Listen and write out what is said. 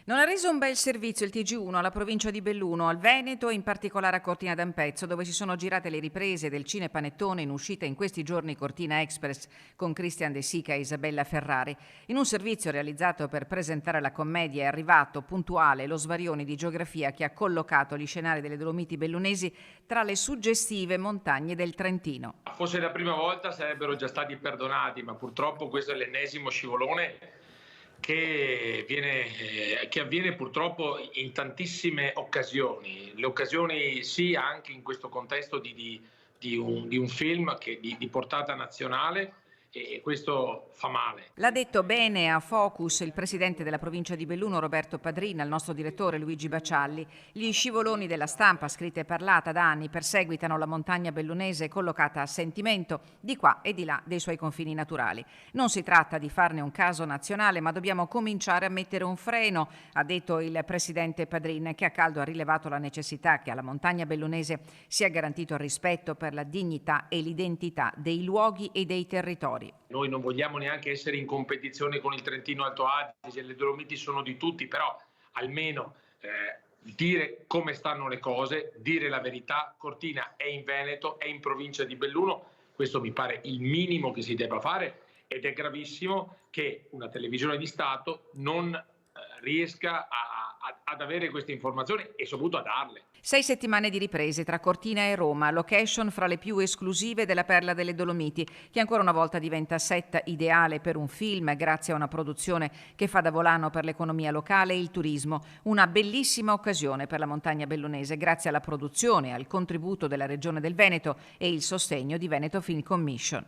Non ha reso un bel servizio il TG1 alla provincia di Belluno, al Veneto e in particolare a Cortina d'Ampezzo, dove si sono girate le riprese del cinepanettone in uscita in questi giorni Cortina Express con Christian De Sica e Isabella Ferrari. In un servizio realizzato per presentare la commedia è arrivato puntuale lo svarione di geografia che ha collocato gli scenari delle Dolomiti bellunesi tra le suggestive montagne del Trentino. Fosse la prima volta sarebbero già stati perdonati, ma purtroppo questo è l'ennesimo scivolone che avviene purtroppo in tantissime occasioni. Le occasioni sì, anche in questo contesto di un film di portata nazionale, e questo fa male. L'ha detto bene a Focus il presidente della provincia di Belluno Roberto Padrina, il nostro direttore Luigi Bacialli. Gli scivoloni della stampa, scritta e parlata da anni, perseguitano la montagna bellunese collocata a sentimento di qua e di là dei suoi confini naturali. Non si tratta di farne un caso nazionale, ma dobbiamo cominciare a mettere un freno, ha detto il presidente Padrin, che a caldo ha rilevato la necessità che alla montagna bellunese sia garantito il rispetto per la dignità e l'identità dei luoghi e dei territori. Noi non vogliamo neanche essere in competizione con il Trentino Alto Adige, le Dolomiti sono di tutti, però almeno dire come stanno le cose, dire la verità. Cortina è in Veneto, è in provincia di Belluno, questo mi pare il minimo che si debba fare, ed è gravissimo che una televisione di Stato non riesca ad avere queste informazioni e soprattutto a darle. 6 settimane di riprese tra Cortina e Roma, location fra le più esclusive della Perla delle Dolomiti, che ancora una volta diventa set ideale per un film grazie a una produzione che fa da volano per l'economia locale e il turismo. Una bellissima occasione per la montagna bellunese grazie alla produzione, al contributo della Regione del Veneto e il sostegno di Veneto Film Commission.